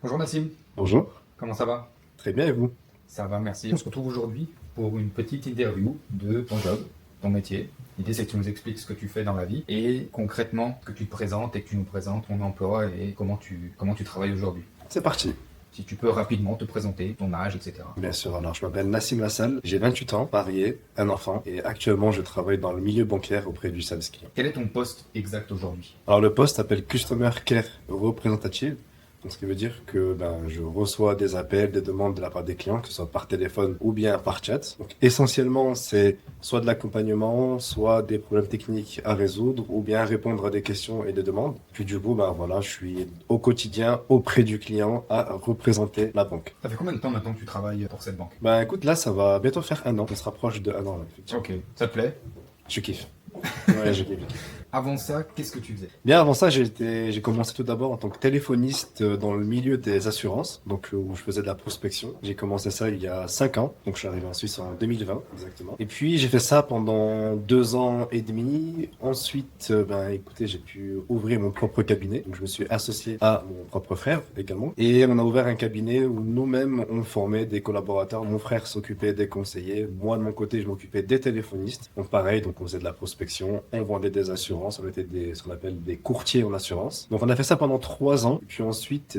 Bonjour Nassim, Bonjour, comment ça va? très bien et vous? Ça va, merci. On se retrouve aujourd'hui pour une petite interview de ton job, ton métier. L'idée c'est que tu nous expliques ce que tu fais dans la vie et concrètement que tu te présentes et que tu nous présentes ton emploi et comment tu travailles aujourd'hui. C'est parti. Si tu peux rapidement te présenter, ton âge, etc. Bien sûr, alors je m'appelle Nassim Lassalle, j'ai 28 ans, marié, un enfant et actuellement je travaille dans le milieu bancaire auprès du service client. Quel est ton poste exact aujourd'hui? Alors le poste s'appelle Customer Care Representative, donc ce qui veut dire que je reçois des appels, des demandes de la part des clients, que ce soit par téléphone ou bien par chat. Donc essentiellement c'est soit de l'accompagnement, soit des problèmes techniques à résoudre ou bien répondre à des questions et des demandes. Puis du coup, je suis au quotidien auprès du client à représenter la banque. Ça fait combien de temps maintenant que tu travailles pour cette banque? Écoute, là ça va bientôt faire un an, on se rapproche de un an là, effectivement. Ok, ça te plaît? Je kiffe. Ouais, je kiffe. Avant ça, qu'est-ce que tu faisais? Bien avant ça, j'ai commencé tout d'abord en tant que téléphoniste dans le milieu des assurances, donc où je faisais de la prospection. J'ai commencé ça il y a 5 ans, donc je suis arrivé en Suisse en 2020 exactement. Et puis j'ai fait ça pendant 2 ans et demi. Ensuite, écoutez, j'ai pu ouvrir mon propre cabinet, donc je me suis associé à mon propre frère également, et on a ouvert un cabinet où nous-mêmes on formait des collaborateurs. Mon frère s'occupait des conseillers, moi de mon côté je m'occupais des téléphonistes. Donc pareil, donc on faisait de la prospection, on vendait des assurances. On était ce qu'on appelle des courtiers en assurance. Donc on a fait ça pendant 3 ans. Et puis ensuite,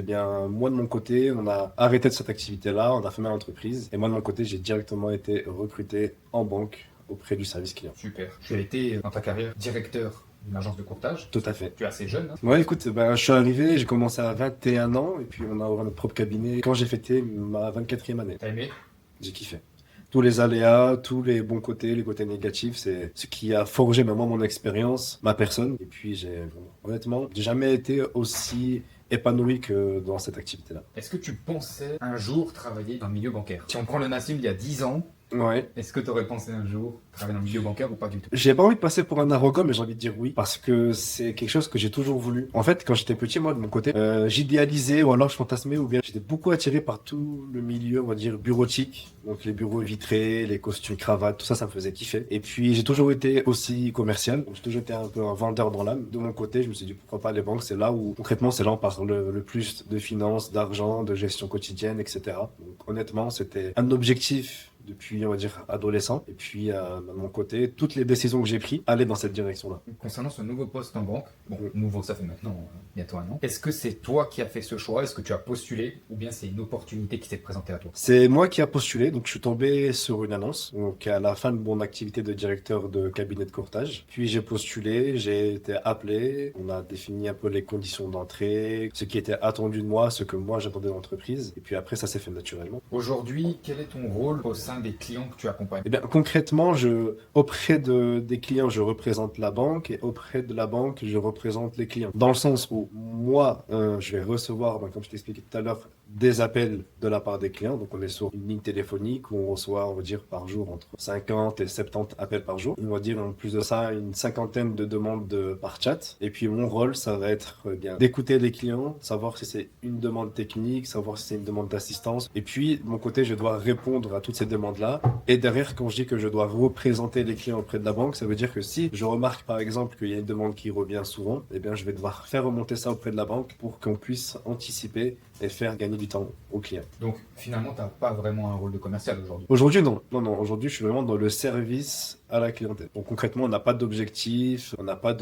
moi de mon côté, on a arrêté de cette activité-là, on a fait ma entreprise. Et moi de mon côté, j'ai directement été recruté en banque auprès du service client. Super. Tu as été dans ta carrière directeur d'une agence de courtage. Tout à fait. Tu es assez jeune, hein? Ouais, écoute, je suis arrivé, j'ai commencé à 21 ans et puis on a ouvert notre propre cabinet quand j'ai fêté ma 24e année. T'as aimé? J'ai kiffé. Tous les aléas, tous les bons côtés, les côtés négatifs, c'est ce qui a forgé vraiment mon expérience, ma personne. Et puis, honnêtement, j'ai jamais été aussi épanoui que dans cette activité-là. Est-ce que tu pensais un jour travailler dans le milieu bancaire? Si on prend le Nassim il y a 10 ans, Ouais. est-ce que tu aurais pensé un jour travailler dans le milieu bancaire ou pas du tout? J'ai pas envie de passer pour un arrogant, mais j'ai envie de dire oui, parce que c'est quelque chose que j'ai toujours voulu. En fait, quand j'étais petit, moi, de mon côté, j'idéalisais ou alors je fantasmais, ou bien j'étais beaucoup attiré par tout le milieu, on va dire, bureautique. Donc les bureaux vitrés, les costumes, cravates, tout ça, ça me faisait kiffer. Et puis j'ai toujours été aussi commercial, donc j'ai toujours été un peu un vendeur dans l'âme. De mon côté, je me suis dit pourquoi pas les banques, c'est là où concrètement c'est là où on parle le plus de finances, d'argent, de gestion quotidienne, etc. Donc honnêtement, c'était un objectif depuis, on va dire, adolescent. Et puis, de mon côté, toutes les décisions que j'ai prises allaient dans cette direction-là. Concernant ce nouveau poste en banque, bon, nouveau ça fait maintenant bientôt un an, est-ce que c'est toi qui as fait ce choix? Est-ce que tu as postulé ou bien c'est une opportunité qui s'est présentée à toi? C'est moi qui a postulé, donc je suis tombé sur une annonce, donc à la fin de mon activité de directeur de cabinet de courtage. Puis j'ai postulé, j'ai été appelé, on a défini un peu les conditions d'entrée, ce qui était attendu de moi, ce que moi j'attendais de l'entreprise. Et puis après, ça s'est fait naturellement. Aujourd'hui, quel est ton rôle au sein des clients que tu accompagnes? Eh bien, concrètement, auprès des clients, je représente la banque et auprès de la banque, je représente les clients. Dans le sens où moi, je vais recevoir, comme je t'expliquais tout à l'heure, des appels de la part des clients. Donc, on est sur une ligne téléphonique où on reçoit, on va dire, par jour entre 50 et 70 appels par jour. On va dire, en plus de ça, une cinquantaine de demandes par chat. Et puis, mon rôle, ça va être d'écouter les clients, savoir si c'est une demande technique, savoir si c'est une demande d'assistance. Et puis, de mon côté, je dois répondre à toutes ces demandes-là. Et derrière, quand je dis que je dois représenter les clients auprès de la banque, ça veut dire que si je remarque, par exemple, qu'il y a une demande qui revient souvent, eh bien, je vais devoir faire remonter ça auprès de la banque pour qu'on puisse anticiper et faire gagner du temps aux clients. Donc finalement, tu n'as pas vraiment un rôle de commercial aujourd'hui. Aujourd'hui, non. Non. Aujourd'hui, je suis vraiment dans le service à la clientèle. Donc concrètement, on n'a pas d'objectif, on n'a pas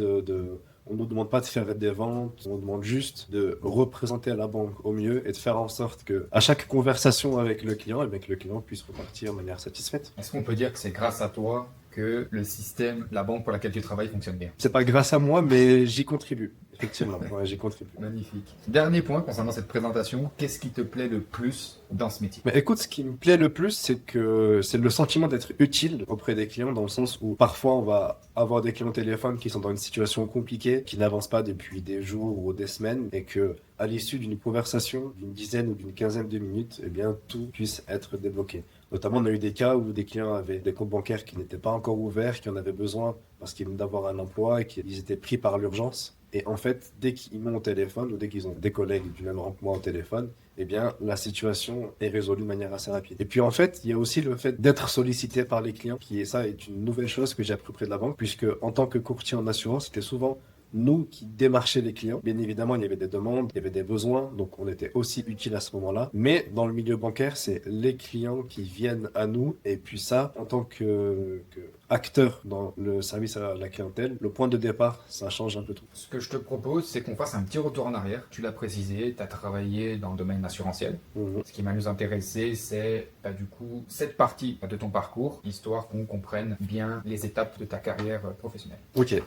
on ne nous demande pas de faire des ventes, on nous demande juste de représenter la banque au mieux et de faire en sorte que à chaque conversation avec le client, eh bien, que le client puisse repartir de manière satisfaite. Est-ce qu'on peut dire que c'est grâce à toi que le système, la banque pour laquelle tu travailles fonctionne bien? C'est pas grâce à moi, mais j'y contribue. Effectivement, ouais, j'y contribue. Magnifique. Dernier point concernant cette présentation, qu'est-ce qui te plaît le plus dans ce métier? Mais écoute, ce qui me plaît le plus, c'est le sentiment d'être utile auprès des clients, dans le sens où parfois on va avoir des clients au téléphone qui sont dans une situation compliquée, qui n'avancent pas depuis des jours ou des semaines, et que à l'issue d'une conversation d'une dizaine ou d'une quinzaine de minutes, eh bien tout puisse être débloqué. Notamment, on a eu des cas où des clients avaient des comptes bancaires qui n'étaient pas encore ouverts, qui en avaient besoin parce qu'ils venaient d'avoir un emploi et qu'ils étaient pris par l'urgence. Et en fait, dès qu'ils m'ont au téléphone ou dès qu'ils ont des collègues du même rang que moi au téléphone, eh bien, la situation est résolue de manière assez rapide. Et puis, en fait, il y a aussi le fait d'être sollicité par les clients, ça est une nouvelle chose que j'ai appris auprès de la banque, puisque en tant que courtier en assurance, c'était souvent nous qui démarchions les clients. Bien évidemment, il y avait des demandes, il y avait des besoins, donc on était aussi utile à ce moment-là. Mais dans le milieu bancaire, c'est les clients qui viennent à nous. Et puis ça, en tant que acteur dans le service à la clientèle, le point de départ, ça change un peu tout. Ce que je te propose, c'est qu'on fasse un petit retour en arrière. Tu l'as précisé, tu as travaillé dans le domaine assurantiel. Ce qui m'a nous intéressé, c'est du coup cette partie de ton parcours, histoire qu'on comprenne bien les étapes de ta carrière professionnelle. Ok.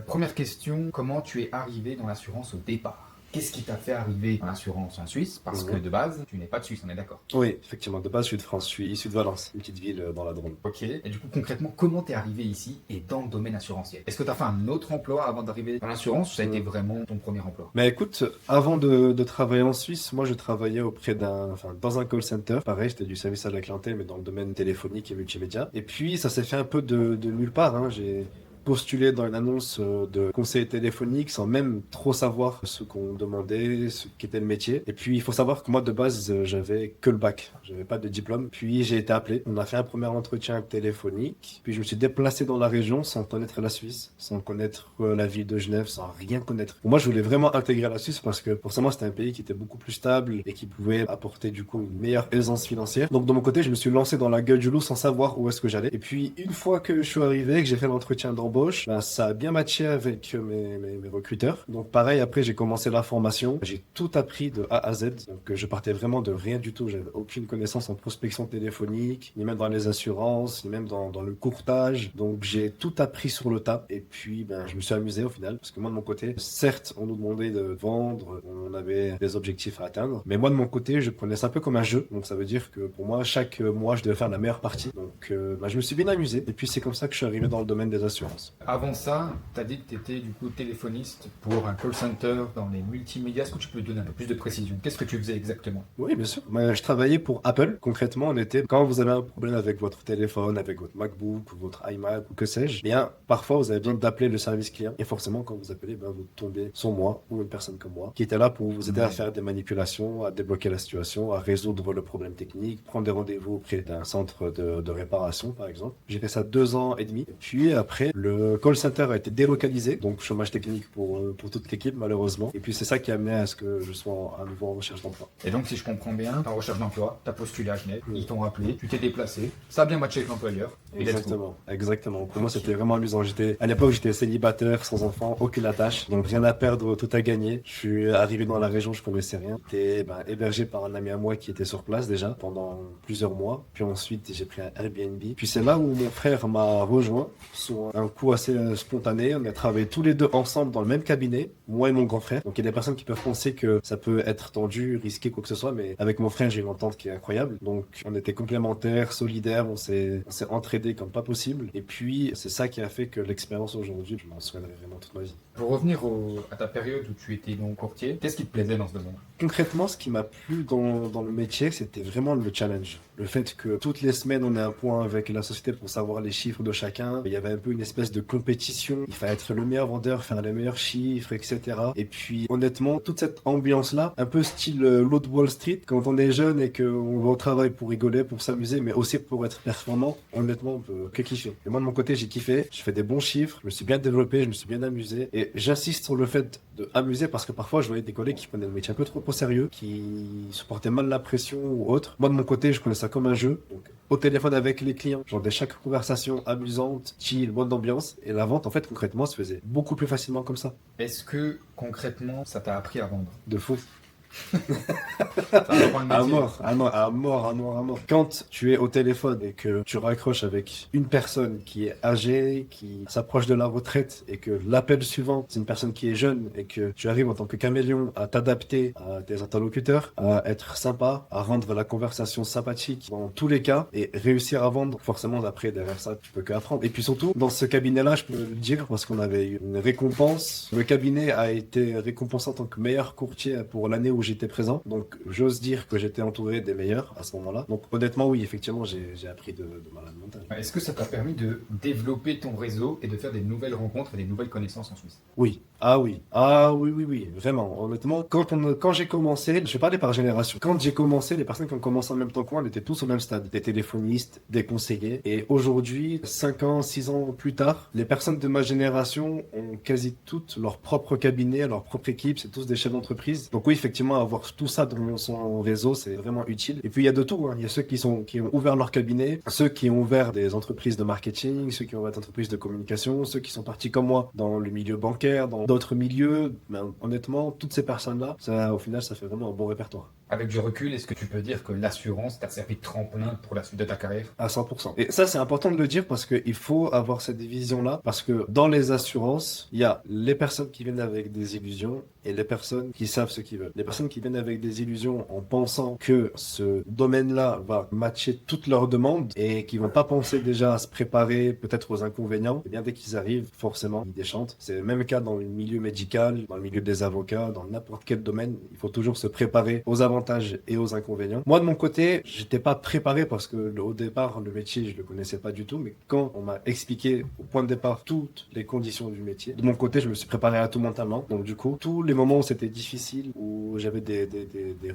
Première question, comment tu es arrivé dans l'assurance au départ? Qu'est-ce qui t'a fait arriver dans l'assurance en Suisse? Parce que de base, tu n'es pas de Suisse, on est d'accord? Oui, effectivement, de base, je suis de France, je suis issu de Valence, une petite ville dans la Drôme. Ok, et du coup, concrètement, comment t'es arrivé ici et dans le domaine assurantiel? Est-ce que t'as fait un autre emploi avant d'arriver dans l'assurance ou ça a été vraiment ton premier emploi? Mais écoute, avant de travailler en Suisse, moi je travaillais dans un call center. Pareil, c'était du service à la clientèle, mais dans le domaine téléphonique et multimédia. Et puis, ça s'est fait un peu de nulle part, hein. J'ai postulé dans une annonce de conseiller téléphonique sans même trop savoir ce qu'on demandait, ce qu'était le métier. Et puis, il faut savoir que moi, de base, j'avais que le bac. J'avais pas de diplôme. Puis, j'ai été appelé. On a fait un premier entretien téléphonique. Puis, je me suis déplacé dans la région sans connaître la Suisse, sans connaître la ville de Genève, sans rien connaître. Moi, je voulais vraiment intégrer la Suisse parce que, forcément, c'était un pays qui était beaucoup plus stable et qui pouvait apporter, du coup, une meilleure aisance financière. Donc, de mon côté, je me suis lancé dans la gueule du loup sans savoir où est-ce que j'allais. Et puis, une fois que je suis arrivé, que j'ai fait l'entretien d'embauche, ça a bien matché avec mes recruteurs. Donc pareil, après j'ai commencé la formation. J'ai tout appris de A à Z. Donc je partais vraiment de rien du tout. J'avais aucune connaissance en prospection téléphonique, ni même dans les assurances, ni même dans le courtage. Donc j'ai tout appris sur le tas. Et puis je me suis amusé au final. Parce que moi de mon côté, certes on nous demandait de vendre, on avait des objectifs à atteindre. Mais moi de mon côté, je prenais ça un peu comme un jeu. Donc ça veut dire que pour moi, chaque mois, je devais faire la meilleure partie. Donc je me suis bien amusé. Et puis c'est comme ça que je suis arrivé dans le domaine des assurances. Avant ça, tu as dit que tu étais du coup téléphoniste pour un call center dans les multimédias. Est-ce que tu peux donner un peu plus de précision? Qu'est-ce que tu faisais exactement? Oui, bien sûr. Je travaillais pour Apple. Concrètement, quand vous avez un problème avec votre téléphone, avec votre MacBook ou votre iMac ou que sais-je, parfois vous avez besoin d'appeler le service client. Et forcément, quand vous appelez, vous tombez sur moi ou une personne comme moi qui était là pour vous aider à faire des manipulations, à débloquer la situation, à résoudre le problème technique, prendre des rendez-vous auprès d'un centre de réparation, par exemple. J'ai fait ça 2 ans et demi. Et puis après, le call center a été délocalisé, donc chômage technique pour toute l'équipe malheureusement. Et puis c'est ça qui a amené à ce que je sois à nouveau en recherche d'emploi. Et donc si je comprends bien, t'es en recherche d'emploi, t'as postulé à Genève, ils t'ont rappelé, tu t'es déplacé, ça a bien matché avec l'employeur. Exactement. Pour moi c'était vraiment amusant. À l'époque j'étais célibataire, sans enfant, aucune attache, donc rien à perdre, tout à gagner. Je suis arrivé dans la région, je connaissais rien. J'étais hébergé par un ami à moi qui était sur place déjà pendant plusieurs mois. Puis ensuite j'ai pris un Airbnb. Puis c'est là où mon frère m'a rejoint sur un coup assez spontané. On a travaillé tous les deux ensemble dans le même cabinet, moi et mon grand frère. Donc il y a des personnes qui peuvent penser que ça peut être tendu, risqué, quoi que ce soit, mais avec mon frère j'ai une entente qui est incroyable. Donc on était complémentaires, solidaires, on s'est entraidés comme pas possible. Et puis c'est ça qui a fait que l'expérience aujourd'hui, je m'en souviendrai vraiment toute ma vie. Pour revenir à ta période où tu étais donc courtier, qu'est-ce qui te plaisait dans ce domaine? Concrètement, ce qui m'a plu dans le métier, c'était vraiment le challenge. Le fait que toutes les semaines, on ait un point avec la société pour savoir les chiffres de chacun. Il y avait un peu une espèce de compétition. Il fallait être le meilleur vendeur, faire les meilleurs chiffres, etc. Et puis, honnêtement, toute cette ambiance-là, un peu style l'eau de Wall Street, quand on est jeune et qu'on va au travail pour rigoler, pour s'amuser, mais aussi pour être performant, honnêtement, on peut que kiffer. Et moi, de mon côté, j'ai kiffé. Je fais des bons chiffres, je me suis bien développé, je me suis bien amusé. Et j'insiste sur le fait de amuser parce que parfois, je voyais des collègues qui prenaient le métier un peu trop au sérieux, qui supportaient mal la pression ou autre. Moi, de mon côté, je prenais ça comme un jeu. Donc, au téléphone avec les clients, j'entendais chaque conversation amusante, chill, bonne ambiance. Et la vente, en fait, concrètement, se faisait beaucoup plus facilement comme ça. Est-ce que, concrètement, ça t'a appris à vendre? De fou. À mort. Quand tu es au téléphone et que tu raccroches avec une personne qui est âgée, qui s'approche de la retraite et que l'appel suivant, c'est une personne qui est jeune et que tu arrives en tant que caméléon à t'adapter à tes interlocuteurs, à être sympa, à rendre la conversation sympathique dans tous les cas et réussir à vendre, forcément après derrière ça, tu peux qu'apprendre. Et puis surtout, dans ce cabinet-là, je peux le dire parce qu'on avait eu une récompense. Le cabinet a été récompensé en tant que meilleur courtier pour l'année où j'étais présent. Donc j'ose dire que j'étais entouré des meilleurs à ce moment-là. Donc honnêtement, oui, effectivement, j'ai appris de malade mental. Est-ce que ça t'a permis de développer ton réseau et de faire des nouvelles rencontres et des nouvelles connaissances en Suisse? Oui. Ah oui. Ah oui, oui, oui. Vraiment. Honnêtement, quand j'ai commencé, je vais parler par génération. Quand j'ai commencé, les personnes qui ont commencé en même temps que moi, on était tous au même stade. Des téléphonistes, des conseillers. Et aujourd'hui, 5 ans, 6 ans plus tard, les personnes de ma génération ont quasi toutes leur propre cabinet, leur propre équipe. C'est tous des chefs d'entreprise. Donc oui, effectivement, avoir tout ça dans son réseau, c'est vraiment utile. Et puis il y a de tout, hein. Il y a ceux qui ont ouvert leur cabinet, ceux qui ont ouvert des entreprises de marketing, ceux qui ont ouvert des entreprises de communication, ceux qui sont partis comme moi dans le milieu bancaire, dans d'autres milieux. Ben, honnêtement, toutes ces personnes-là, ça, au final, ça fait vraiment un bon répertoire. Avec du recul, est-ce que tu peux dire que l'assurance t'a servi de tremplin pour la suite de ta carrière? À 100%. Et ça, c'est important de le dire parce qu'il faut avoir cette division-là. Parce que dans les assurances, il y a les personnes qui viennent avec des illusions et les personnes qui savent ce qu'ils veulent. Les personnes qui viennent avec des illusions en pensant que ce domaine-là va matcher toutes leurs demandes et qui vont pas penser déjà à se préparer peut-être aux inconvénients, et bien dès qu'ils arrivent, forcément, ils déchantent. C'est le même cas dans le milieu médical, dans le milieu des avocats, dans n'importe quel domaine. Il faut toujours se préparer aux avantages et aux inconvénients. Moi, de mon côté, j'étais pas préparé parce que au départ, le métier, je le connaissais pas du tout, mais quand on m'a expliqué au point de départ toutes les conditions du métier, de mon côté, je me suis préparé à tout mentalement. Donc du coup, tous les moments où c'était difficile, où j'avais des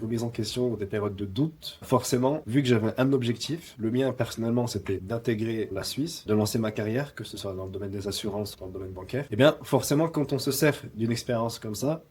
remises en question ou des périodes de doute, forcément, vu que j'avais un objectif, le mien personnellement, c'était d'intégrer la Suisse, de lancer ma carrière, que ce soit dans le domaine des assurances, dans le domaine bancaire, et bien forcément, quand on se sert d'une expérience comme ça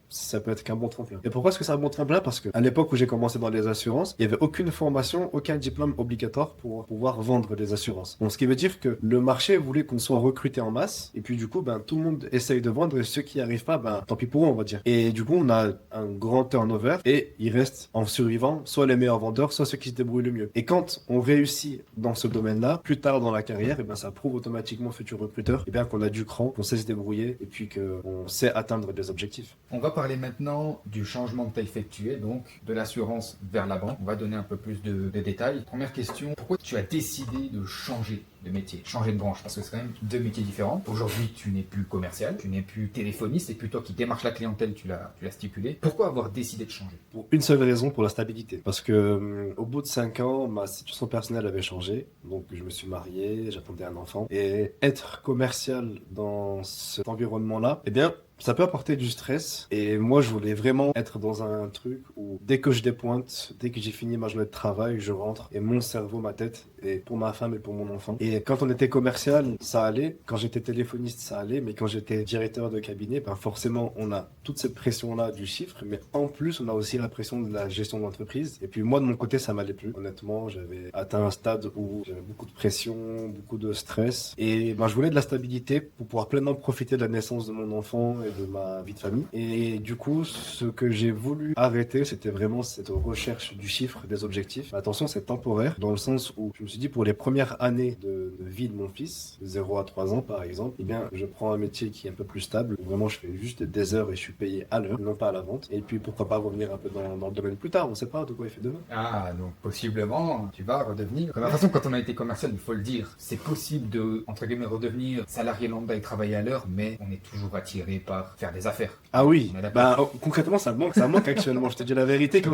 peut être qu'un bon tremplin. Et pourquoi est-ce que c'est un bon tremplin? Parce que à l'époque où j'ai commencé dans les assurances, il n'y avait aucune formation, aucun diplôme obligatoire pour pouvoir vendre des assurances. Donc ce qui veut dire que le marché voulait qu'on soit recruté en masse, et puis du coup, ben, tout le monde essaye de vendre, et ceux qui n'y arrivent pas, ben, tant pis pour eux, on va dire. Et du coup, on a un grand turnover, et il reste en survivant soit les meilleurs vendeurs, soit ceux qui se débrouillent le mieux. Et quand on réussit dans ce domaine-là, plus tard dans la carrière, et ben, ça prouve automatiquement au futur recruteur, et bien qu'on a du cran, qu'on sait se débrouiller, et puis qu'on sait atteindre des objectifs. On va parler maintenant du changement que tu as effectué, donc de l'assurance vers la banque. On va donner un peu plus de détails. Première question, pourquoi tu as décidé de changer de métier, changer de branche? Parce que c'est quand même deux métiers différents. Aujourd'hui, tu n'es plus commercial, tu n'es plus téléphoniste, c'est plus toi qui démarche la clientèle, tu l'as stipulé. Pourquoi avoir décidé de changer? Pour une seule raison, pour la stabilité. Parce que au bout de 5 ans, ma situation personnelle avait changé. Donc je me suis marié, j'attendais un enfant. Et être commercial dans cet environnement-là, eh bien, ça peut apporter du stress. Et moi, je voulais vraiment être dans un truc où dès que je dépointe, dès que j'ai fini ma journée de travail, je rentre et mon cerveau, ma tête est pour ma femme et pour mon enfant. Et quand on était commercial, ça allait. Quand j'étais téléphoniste, ça allait. Mais quand j'étais directeur de cabinet, ben forcément, on a toute cette pression-là du chiffre. Mais en plus, on a aussi la pression de la gestion de l'entreprise. Et puis moi, de mon côté, ça m'allait plus. Honnêtement, j'avais atteint un stade où j'avais beaucoup de pression, beaucoup de stress. Et ben, je voulais de la stabilité pour pouvoir pleinement profiter de la naissance de mon enfant et de ma vie de famille. Et du coup, ce que j'ai voulu arrêter, c'était vraiment cette recherche du chiffre, des objectifs. Attention, c'est temporaire, dans le sens où je me suis dit, pour les premières années de vie de mon fils, de 0 à 3 ans par exemple, eh bien, je prends un métier qui est un peu plus stable, où vraiment je fais juste des heures et je suis payé à l'heure, non pas à la vente. Et puis pourquoi pas revenir un peu dans le domaine plus tard, on sait pas de quoi il fait demain. Ah, donc possiblement, tu vas redevenir. De toute façon, quand on a été commercial, il faut le dire, c'est possible de, entre guillemets, redevenir salarié lambda et travailler à l'heure, mais on est toujours attiré par faire des affaires. Ah oui, bah, concrètement ça manque actuellement, je te dis la vérité, quand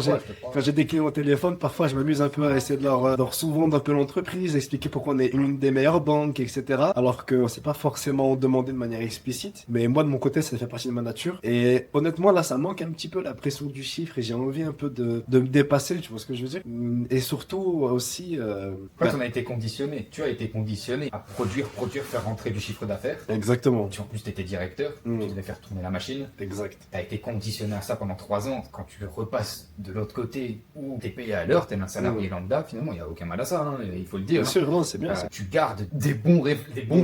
j'ai des clients au téléphone, parfois je m'amuse un peu à essayer de leur sous-vendre un peu l'entreprise, expliquer pourquoi on est une des meilleures banques, etc. Alors que c'est pas forcément demandé de manière explicite, mais moi de mon côté ça fait partie de ma nature, et honnêtement là ça manque un petit peu la pression du chiffre, et j'ai envie un peu de me dépasser, tu vois ce que je veux dire, et surtout aussi... on a été conditionné, tu as été conditionné à produire, faire rentrer du chiffre d'affaires. Exactement. En plus tu étais directeur, tu devais faire tourner la machine. Exact. Tu as été conditionné à ça pendant 3 ans. Quand tu repasses de l'autre côté où tu es payé à l'heure, tu es un salarié lambda, finalement, il n'y a aucun mal à ça, hein, il faut le dire. Bien sûr, non, c'est bien. Tu gardes des bons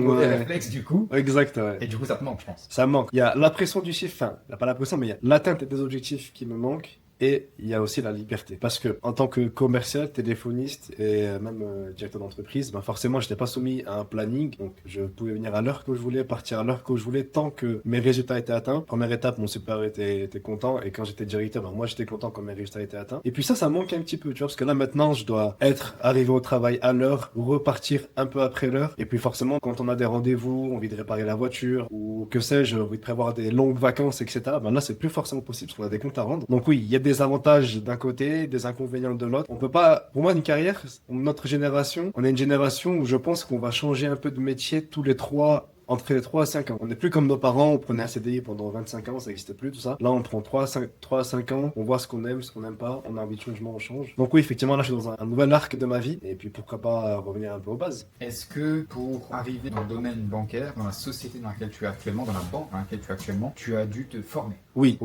mauvais réflexes du coup. Exact, ouais. Et du coup, ça te manque, je pense. Ça manque. Il y a la pression du chiffre, enfin, il n'y a pas la pression, mais il y a l'atteinte des objectifs qui me manquent. Et il y a aussi la liberté. Parce que en tant que commercial, téléphoniste et même directeur d'entreprise, ben forcément, je n'étais pas soumis à un planning. Donc, je pouvais venir à l'heure que je voulais, partir à l'heure que je voulais, tant que mes résultats étaient atteints. Première étape, mon supérieur était content. Et quand j'étais directeur, ben moi, j'étais content quand mes résultats étaient atteints. Et puis ça manque un petit peu, tu vois, parce que là, maintenant, je dois arrivé au travail à l'heure, repartir un peu après l'heure. Et puis forcément, quand on a des rendez-vous, envie de réparer la voiture, ou que sais-je, envie de prévoir des longues vacances, etc., ben là, c'est plus forcément possible, parce qu'on a des comptes à rendre. Donc oui, il y a des des avantages d'un côté, des inconvénients de l'autre. On peut pas, pour moi, une carrière, notre génération, on est une génération où je pense qu'on va changer un peu de métier entre les 3 à 5 ans. On n'est plus comme nos parents, on prenait un CDI pendant 25 ans, ça n'existait plus, tout ça. Là, on prend 3 à 5 ans, on voit ce qu'on aime, ce qu'on n'aime pas, on a envie de changement, on change. Donc oui, effectivement, là, je suis dans un nouvel arc de ma vie, et puis pourquoi pas revenir un peu aux bases. Est-ce que pour arriver dans le domaine bancaire, dans la société dans laquelle tu es actuellement, dans la banque dans laquelle tu es actuellement, tu as dû te former? Oui,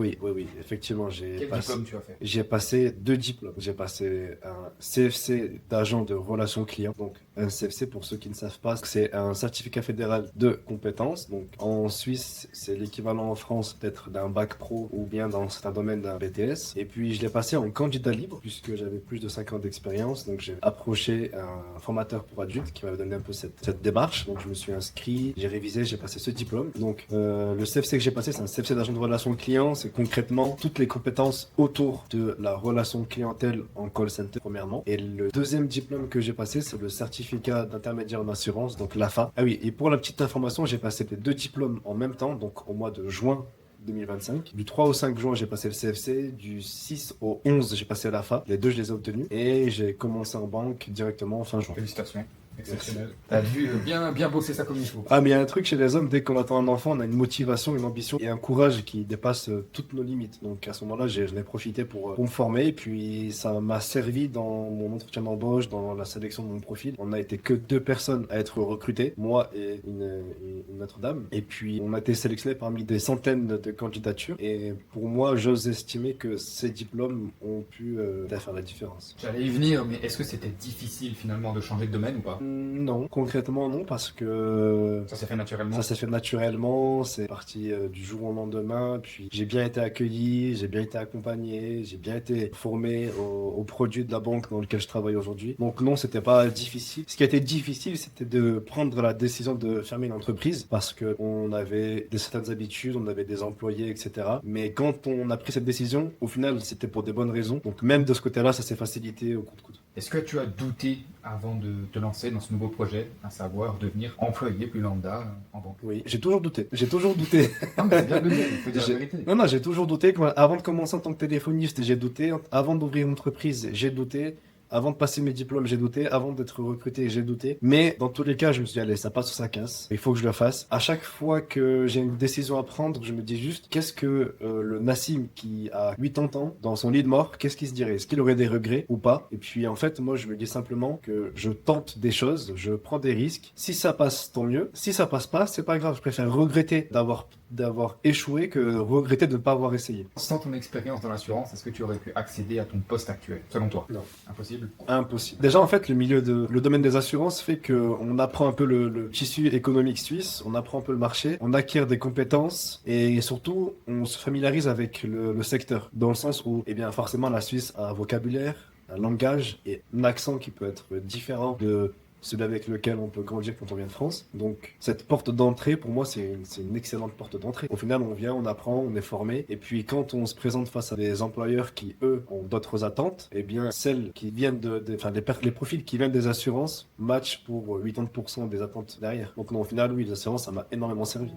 effectivement, Quel diplôme tu as fait? j'ai passé 2 diplômes. J'ai passé un CFC d'agent de relations clients. Donc, un CFC, pour ceux qui ne savent pas, c'est un certificat fédéral de compétences. Donc, en Suisse, c'est l'équivalent en France peut-être d'un bac pro ou bien dans certains domaines d'un BTS. Et puis, je l'ai passé en candidat libre puisque j'avais plus de 5 ans d'expérience. Donc, j'ai approché un formateur pour adultes qui m'avait donné un peu cette démarche. Donc, je me suis inscrit, j'ai révisé, j'ai passé ce diplôme. Donc, le CFC que j'ai passé, c'est un CFC d'agent de relations clients. C'est concrètement toutes les compétences autour de la relation clientèle en call center, premièrement. Et le deuxième diplôme que j'ai passé, c'est le certificat d'intermédiaire en assurance, donc l'AFA. Ah oui, et pour la petite information, j'ai passé les 2 diplômes en même temps, donc au mois de juin 2025. Du 3 au 5 juin, j'ai passé le CFC. Du 6 au 11, j'ai passé l'AFA. Les 2, je les ai obtenus. Et j'ai commencé en banque directement en fin juin. Félicitations. Exceptionnel. T'as dû bien bosser ça comme il faut. Ah, mais il y a un truc chez les hommes, dès qu'on attend un enfant, on a une motivation, une ambition et un courage qui dépasse toutes nos limites. Donc à ce moment-là, je l'ai profité pour me former. Et puis ça m'a servi dans mon entretien d'embauche, dans la sélection de mon profil. On n'a été que 2 personnes à être recrutées, moi et une autre dame. Et puis on a été sélectionnés parmi des centaines de candidatures. Et pour moi, j'ose estimer que ces diplômes ont pu faire la différence. J'allais y venir, mais est-ce que c'était difficile finalement de changer de domaine ou pas? Non, concrètement non, parce que Ça s'est fait naturellement. ça s'est fait naturellement, c'est parti du jour au lendemain, puis j'ai bien été accueilli, j'ai bien été accompagné, j'ai bien été formé aux produits de la banque dans lequel je travaille aujourd'hui. Donc non, c'était pas difficile. Ce qui a été difficile, c'était de prendre la décision de fermer une entreprise, parce que on avait certaines habitudes, on avait des employés, etc. Mais quand on a pris cette décision, au final, c'était pour des bonnes raisons. Donc même de ce côté-là, ça s'est facilité au coup de coude. Est-ce que tu as douté avant de te lancer dans ce nouveau projet, à savoir devenir employé plus lambda en banque? Oui, j'ai toujours douté. J'ai toujours douté. Non, mais c'est bien de le dire, il faut dire la vérité. Non, j'ai toujours douté. Avant de commencer en tant que téléphoniste, j'ai douté. Avant d'ouvrir une entreprise, j'ai douté. Avant de passer mes diplômes, j'ai douté. Avant d'être recruté, j'ai douté. Mais dans tous les cas, je me suis dit, allez, ça passe ou ça casse. Il faut que je le fasse. À chaque fois que j'ai une décision à prendre, je me dis juste, qu'est-ce que le Nassim qui a 80 ans, dans son lit de mort, qu'est-ce qu'il se dirait? Est-ce qu'il aurait des regrets ou pas? Et puis, en fait, moi, je me dis simplement que je tente des choses, je prends des risques. Si ça passe, tant mieux. Si ça passe pas, c'est pas grave. Je préfère regretter d'avoir échoué que regretter de ne pas avoir essayé. Sans ton expérience dans l'assurance, est-ce que tu aurais pu accéder à ton poste actuel, selon toi? Non. Impossible. Impossible. Déjà, en fait, le domaine des assurances fait qu'on apprend un peu le tissu économique suisse, on apprend un peu le marché, on acquiert des compétences et surtout, on se familiarise avec le secteur. Dans le sens où, eh bien, forcément, la Suisse a un vocabulaire, un langage et un accent qui peut être différent de celui avec lequel on peut grandir quand on vient de France. Donc cette porte d'entrée, pour moi, c'est une excellente porte d'entrée. Au final, on vient, on apprend, on est formé. Et puis quand on se présente face à des employeurs qui, eux, ont d'autres attentes, eh bien, celles qui viennent les profils qui viennent des assurances matchent pour 80% des attentes derrière. Donc non, au final, oui, les assurances, ça m'a énormément servi.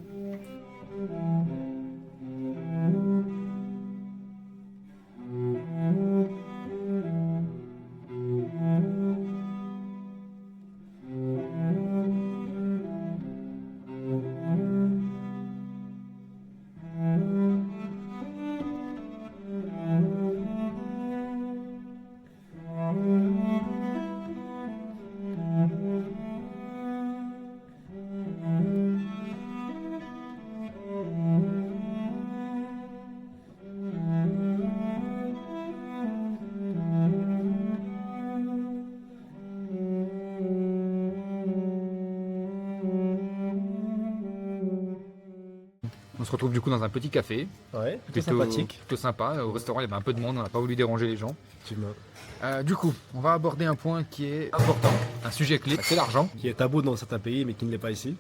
On se retrouve du coup dans un petit café. Ouais, plutôt sympathique. Plutôt sympa. Au restaurant, il y avait un peu de monde, on n'a pas voulu déranger les gens. Du coup, on va aborder un point qui est important, un sujet clé, c'est l'argent. Qui est tabou dans certains pays, mais qui ne l'est pas ici.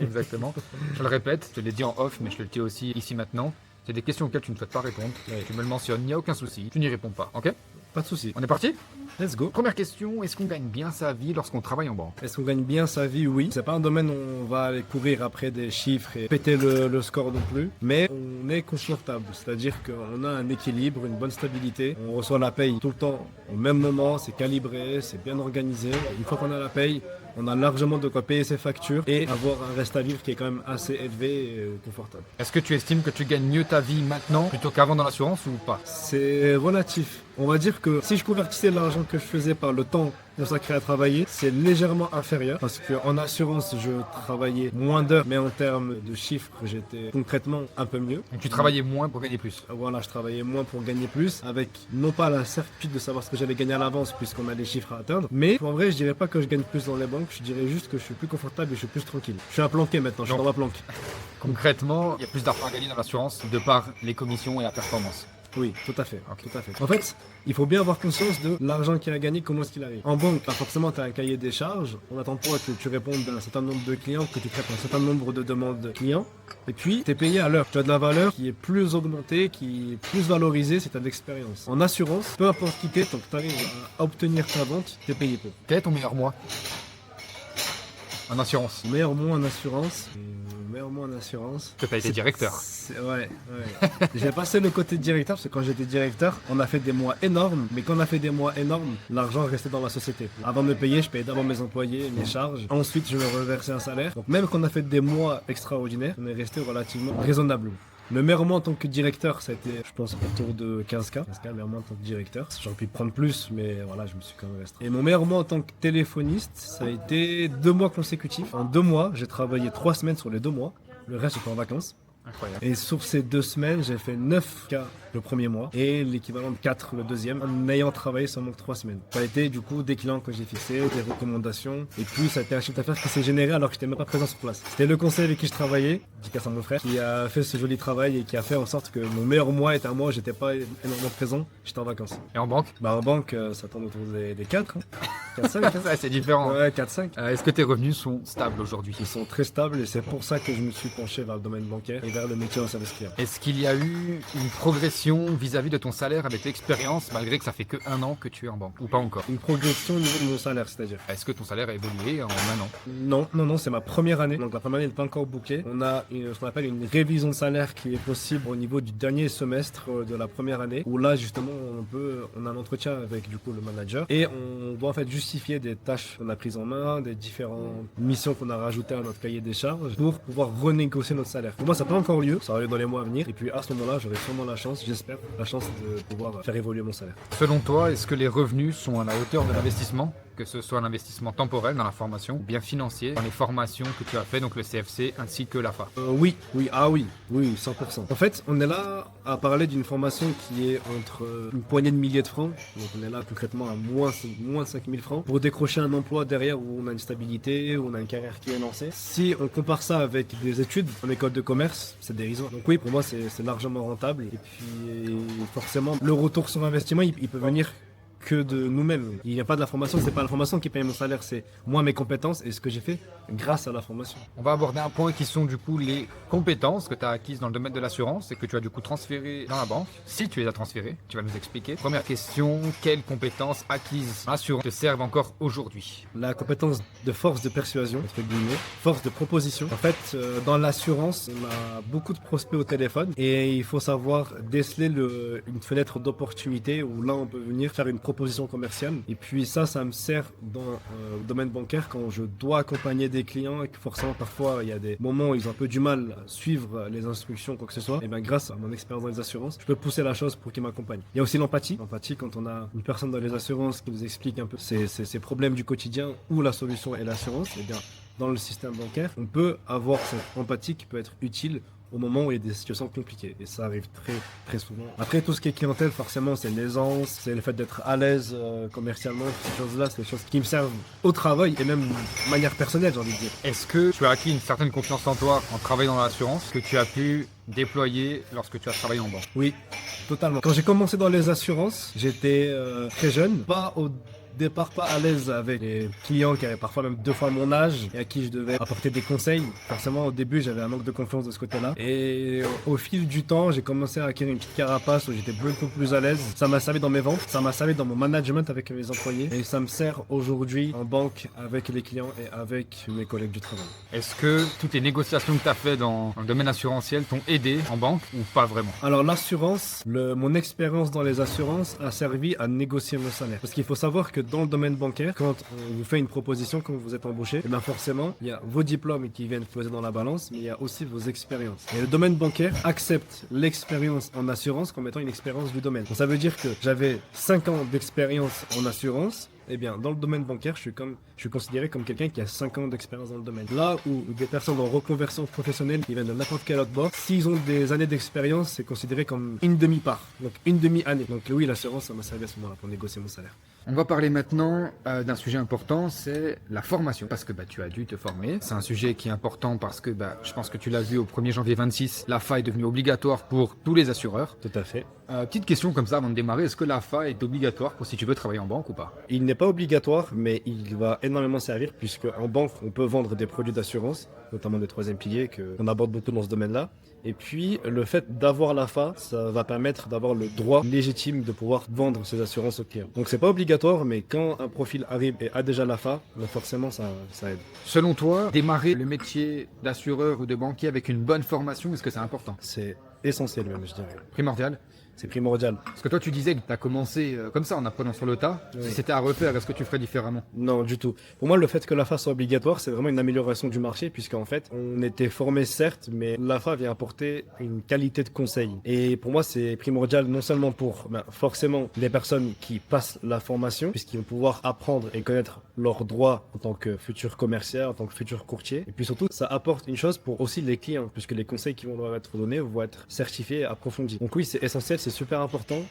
Exactement. Je le répète, je te l'ai dit en off, mais je te le dis aussi ici maintenant. C'est des questions auxquelles tu ne souhaites pas répondre. Tu me le mentionnes, il n'y a aucun souci. Tu n'y réponds pas, ok? Pas de souci. On est parti? Let's go. Première question, est-ce qu'on gagne bien sa vie lorsqu'on travaille en banque? Est-ce qu'on gagne bien sa vie? Oui. C'est pas un domaine où on va aller courir après des chiffres et péter le score non plus. Mais on est confortable. C'est-à-dire qu'on a un équilibre, une bonne stabilité. On reçoit la paye tout le temps au même moment. C'est calibré, c'est bien organisé. Une fois qu'on a la paye, on a largement de quoi payer ses factures et avoir un reste à vivre qui est quand même assez élevé et confortable. Est-ce que tu estimes que tu gagnes mieux ta vie maintenant plutôt qu'avant dans l'assurance ou pas? C'est relatif. On va dire que si je convertissais l'argent que je faisais par le temps consacré à travailler, c'est légèrement inférieur parce qu'en assurance, je travaillais moins d'heures, mais en termes de chiffres, j'étais concrètement un peu mieux. Donc tu travaillais moins pour gagner plus. Voilà, je travaillais moins pour gagner plus, avec non pas la certitude de savoir ce que j'allais gagner à l'avance puisqu'on a des chiffres à atteindre, mais en vrai, je dirais pas que je gagne plus dans les banques, je dirais juste que je suis plus confortable et je suis plus tranquille. Je suis un planqué maintenant, je suis dans ma planque. Concrètement, il y a plus d'argent à gagner dans l'assurance de par les commissions et la performance. Oui, tout à fait. Ok. Tout à fait. En fait, il faut bien avoir conscience de l'argent qu'il a gagné, comment est-ce qu'il arrive. En banque, forcément, tu as un cahier des charges. On attend de toi que tu répondes à un certain nombre de clients, que tu traites un certain nombre de demandes clients. Et puis, tu es payé à l'heure. Tu as de la valeur qui est plus augmentée, qui est plus valorisée, c'est ta expérience. En assurance, peu importe qui t'es, tant que tu arrives à obtenir ta vente, tu es payé pour. Quel est ton meilleur mois en assurance? Meilleur mois en assurance. Meilleur mois en assurance. Que tu as été directeur. Ouais. J'ai passé le côté directeur parce que quand j'étais directeur, on a fait des mois énormes. Mais quand on a fait des mois énormes, l'argent restait dans la société. Avant de me payer, je payais d'abord mes employés, mes charges. Ensuite, je me reversais un salaire. Donc même quand on a fait des mois extraordinaires, on est resté relativement raisonnable. Le meilleur mois en tant que directeur, ça a été, je pense, autour de 15K. 15K, le meilleur mois en tant que directeur. J'aurais pu prendre plus, mais voilà, je me suis quand même resté. Et mon meilleur mois en tant que téléphoniste, ça a été 2 mois consécutifs. En 2 mois, j'ai travaillé 3 semaines sur les 2 mois. Le reste, j'étais en vacances. Incroyable. Et sur ces 2 semaines, j'ai fait 9K le premier mois et l'équivalent de 4 le deuxième, en ayant travaillé seulement 3 semaines. Ça a été du coup des clients que j'ai fixés, des recommandations, et puis ça a été un chiffre d'affaires qui s'est généré alors que j'étais même pas présent sur place. C'était le conseil avec qui je travaillais, dédicace à mon frère, qui a fait ce joli travail et qui a fait en sorte que mon meilleur mois était un mois où j'étais pas énormément présent, j'étais en vacances. Et en banque? Bah en banque, ça tourne autour des 4, 4-5. Ouais, c'est différent. Ouais, 4-5. Est-ce que tes revenus sont stables aujourd'hui? Ils sont très stables et c'est pour ça que je me suis penché vers le domaine bancaire et vers le métier en service client. Est-ce qu'il y a eu une progression vis-à-vis de ton salaire avec l'expérience, malgré que ça fait que 1 an que tu es en banque? Ou pas encore? Une progression au niveau de mon salaire, c'est-à-dire? Est-ce que ton salaire a évolué en 1 an? Non, c'est ma première année. Donc la première année n'est pas encore bouclée. On a ce qu'on appelle une révision de salaire qui est possible au niveau du dernier semestre de la première année, où là justement on a un entretien avec du coup le manager et on doit en fait justifier des tâches qu'on a prises en main, des différentes missions qu'on a rajoutées à notre cahier des charges pour pouvoir renégocier notre salaire. Pour moi, ça n'a pas encore lieu. Ça va arriver dans les mois à venir. Et puis à ce moment-là, j'aurai sûrement la chance, j'espère, la chance de pouvoir faire évoluer mon salaire. Selon toi, est-ce que les revenus sont à la hauteur de l'investissement? Que ce soit un investissement temporel dans la formation ou bien financier dans les formations que tu as fait, donc le CFC ainsi que l'AFA? Oui, 100%. En fait, on est là à parler d'une formation qui est entre une poignée de milliers de francs, donc on est là concrètement à moins de 5000 francs, pour décrocher un emploi derrière où on a une stabilité, où on a une carrière qui est lancée. Si on compare ça avec des études en école de commerce, c'est dérisoire. Donc oui, pour moi, c'est largement rentable. Et puis, forcément, le retour sur investissement, il peut venir que de nous-mêmes. Il n'y a pas de la formation, c'est pas la formation qui paye mon salaire, c'est moi, mes compétences et ce que j'ai fait grâce à la formation. On va aborder un point qui sont du coup les compétences que tu as acquises dans le domaine de l'assurance et que tu as du coup transférées dans la banque. Si tu les as transférées, tu vas nous expliquer. Première question, quelles compétences acquises en assurance te servent encore aujourd'hui? La compétence de force de persuasion, entre guillemets, force de proposition. En fait, dans l'assurance, on a beaucoup de prospects au téléphone et il faut savoir déceler une fenêtre d'opportunité où là on peut venir faire une proposition commerciale. Et puis ça me sert dans le domaine bancaire quand je dois accompagner des clients et que forcément parfois il y a des moments où ils ont un peu du mal à suivre les instructions, quoi que ce soit. Et bien grâce à mon expérience dans les assurances, je peux pousser la chose pour qu'ils m'accompagnent. Il y a aussi l'empathie. L'empathie quand on a une personne dans les assurances qui nous explique un peu ses problèmes du quotidien où la solution est l'assurance, et bien dans le système bancaire, on peut avoir cette empathie qui peut être utile au moment où il y a des situations compliquées. Et ça arrive très, très souvent. Après, tout ce qui est clientèle, forcément, c'est l'aisance, c'est le fait d'être à l'aise commercialement. Ces choses-là, c'est des choses qui me servent au travail et même de manière personnelle, j'ai envie de dire. Est-ce que tu as acquis une certaine confiance en toi en travaillant dans l'assurance que tu as pu déployer lorsque tu as travaillé en banque? Oui, totalement. Quand j'ai commencé dans les assurances, j'étais très jeune, pas au départ pas à l'aise avec les clients qui avaient parfois même 2 fois mon âge et à qui je devais apporter des conseils. Forcément, au début, j'avais un manque de confiance de ce côté-là. Et au fil du temps, j'ai commencé à acquérir une petite carapace où j'étais beaucoup plus à l'aise. Ça m'a servi dans mes ventes, ça m'a servi dans mon management avec mes employés et ça me sert aujourd'hui en banque avec les clients et avec mes collègues du travail. Est-ce que toutes les négociations que tu as fait dans le domaine assurantiel t'ont aidé en banque ou pas vraiment? Alors l'assurance, mon expérience dans les assurances a servi à négocier mon salaire. Parce qu'il faut savoir que dans le domaine bancaire, quand on vous fait une proposition, quand vous êtes embauché, et bien forcément, il y a vos diplômes qui viennent peser dans la balance, mais il y a aussi vos expériences. Et le domaine bancaire accepte l'expérience en assurance comme étant une expérience du domaine. Donc ça veut dire que j'avais 5 ans d'expérience en assurance. Eh bien, dans le domaine bancaire, je suis considéré comme quelqu'un qui a 5 ans d'expérience dans le domaine. Là où des personnes en reconversion professionnelle qui viennent de n'importe quel autre bord, s'ils ont des années d'expérience, c'est considéré comme une demi-part, donc une demi-année. Donc oui, l'assurance, ça m'a servi à ce moment-là pour négocier mon salaire. On va parler maintenant d'un sujet important, c'est la formation. Parce que tu as dû te former. C'est un sujet qui est important parce que je pense que tu l'as vu au 1er janvier 26, l'AFA est devenue obligatoire pour tous les assureurs. Tout à fait. Petite question comme ça avant de démarrer, est-ce que l'AFA est obligatoire pour si tu veux travailler en banque ou pas? Il n'est pas obligatoire, mais il va énormément servir puisque en banque, on peut vendre des produits d'assurance, notamment des 3e piliers qu'on aborde beaucoup dans ce domaine-là. Et puis, le fait d'avoir l'AFA, ça va permettre d'avoir le droit légitime de pouvoir vendre ces assurances aux clients. Donc, c'est pas obligatoire, mais quand un profil arrive et a déjà l'AFA, forcément, ça aide. Selon toi, démarrer le métier d'assureur ou de banquier avec une bonne formation, est-ce que c'est important? C'est essentiel même, je dirais. Primordial? C'est primordial. Parce que toi, tu disais que tu as commencé comme ça, en apprenant sur le tas. Oui. Si c'était à refaire, est-ce que tu ferais différemment? Non, du tout. Pour moi, le fait que l'AFA soit obligatoire, c'est vraiment une amélioration du marché, puisqu'en fait, on était formé certes, mais l'AFA vient apporter une qualité de conseil. Et pour moi, c'est primordial non seulement pour forcément les personnes qui passent la formation, puisqu'ils vont pouvoir apprendre et connaître leurs droits en tant que futur commercial, en tant que futur courtier. Et puis surtout, ça apporte une chose pour aussi les clients, puisque les conseils qui vont leur être donnés vont être certifiés et approfondis. Donc oui, c'est essentiel, c'est super important.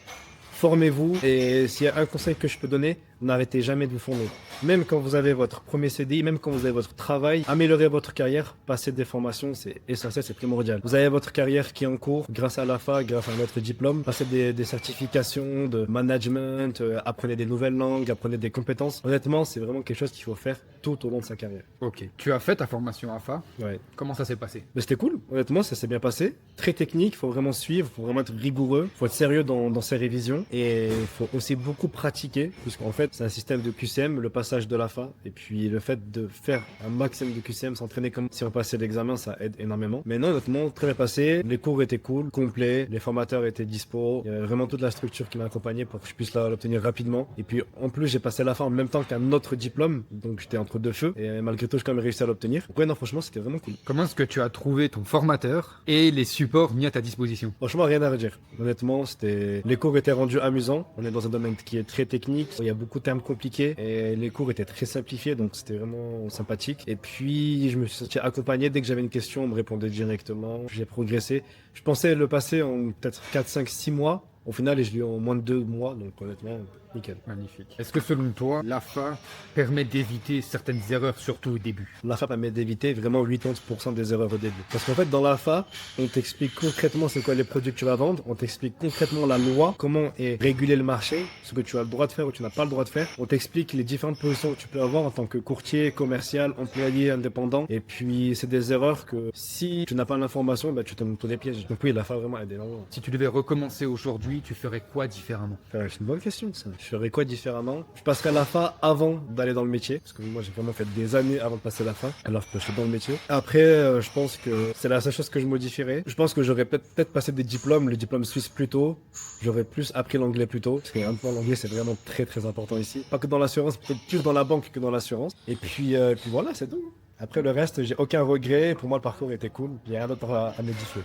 Formez-vous et s'il y a un conseil que je peux donner, n'arrêtez jamais de vous former. Même quand vous avez votre premier CDI, même quand vous avez votre travail, améliorez votre carrière, passez des formations, c'est essentiel, c'est primordial. Vous avez votre carrière qui est en cours grâce à l'AFA, grâce à notre diplôme, passez des certifications de management, apprenez des nouvelles langues, apprenez des compétences. Honnêtement, c'est vraiment quelque chose qu'il faut faire tout au long de sa carrière. Ok. Tu as fait ta formation AFA. Ouais. Comment ça s'est passé? Mais c'était cool, honnêtement, ça s'est bien passé. Très technique, il faut vraiment suivre, il faut vraiment être rigoureux, il faut être sérieux dans ses révisions et il faut aussi beaucoup pratiquer, puisqu'en fait, c'est un système de QCM, le passage de l'AFA, et puis le fait de faire un maximum de QCM, s'entraîner comme si on passait l'examen, ça aide énormément. Mais non, honnêtement, très bien passé, les cours étaient cool, complets, les formateurs étaient dispo, il y avait vraiment toute la structure qui m'a accompagné pour que je puisse l'obtenir rapidement. Et puis en plus, j'ai passé l'AFA en même temps qu'un autre diplôme, donc j'étais entre deux feux, et malgré tout, j'ai quand même réussi à l'obtenir. Ouais, non, franchement, c'était vraiment cool. Comment est-ce que tu as trouvé ton formateur et les supports mis à ta disposition? Franchement, rien à redire. Honnêtement, les cours étaient rendus amusants. On est dans un domaine qui est très technique. Il y a beaucoup de termes compliqués et les cours étaient très simplifiés, donc c'était vraiment sympathique. Et puis, je me suis senti accompagné. Dès que j'avais une question, on me répondait directement. J'ai progressé. Je pensais le passer en peut-être 4, 5, 6 mois. Au final, je l'ai eu en moins de 2 mois, donc honnêtement, nickel. Magnifique. Est-ce que selon toi, l'AFA permet d'éviter certaines erreurs, surtout au début? L'AFA permet d'éviter vraiment 80% des erreurs au début. Parce qu'en fait, dans l'AFA, on t'explique concrètement c'est quoi les produits que tu vas vendre, on t'explique concrètement la loi, comment est régulé le marché, ce que tu as le droit de faire ou tu n'as pas le droit de faire. On t'explique les différentes positions que tu peux avoir en tant que courtier, commercial, employé, indépendant. Et puis, c'est des erreurs que si tu n'as pas l'information, tu tombes dans des pièges. Donc oui, l'AFA vraiment aide énormément. Si tu devais recommencer aujourd'hui, tu ferais quoi différemment? C'est une bonne question, ça. Je ferais quoi différemment? Je passerais l'AFA avant d'aller dans le métier, parce que moi j'ai vraiment fait des années avant de passer l'AFA, alors que je suis dans le métier. Après, je pense que c'est la seule chose que je modifierais. Je pense que j'aurais peut-être passé des diplômes, le diplôme suisse plus tôt. J'aurais plus appris l'anglais plus tôt, parce que l'anglais c'est vraiment très très important ici. Pas que dans l'assurance, peut-être plus dans la banque que dans l'assurance. Et puis voilà, c'est tout. Après le reste, j'ai aucun regret. Pour moi, le parcours était cool. Il n'y a rien d'autre à modifier.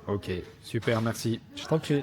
Ok, super, merci. Je t'en prie.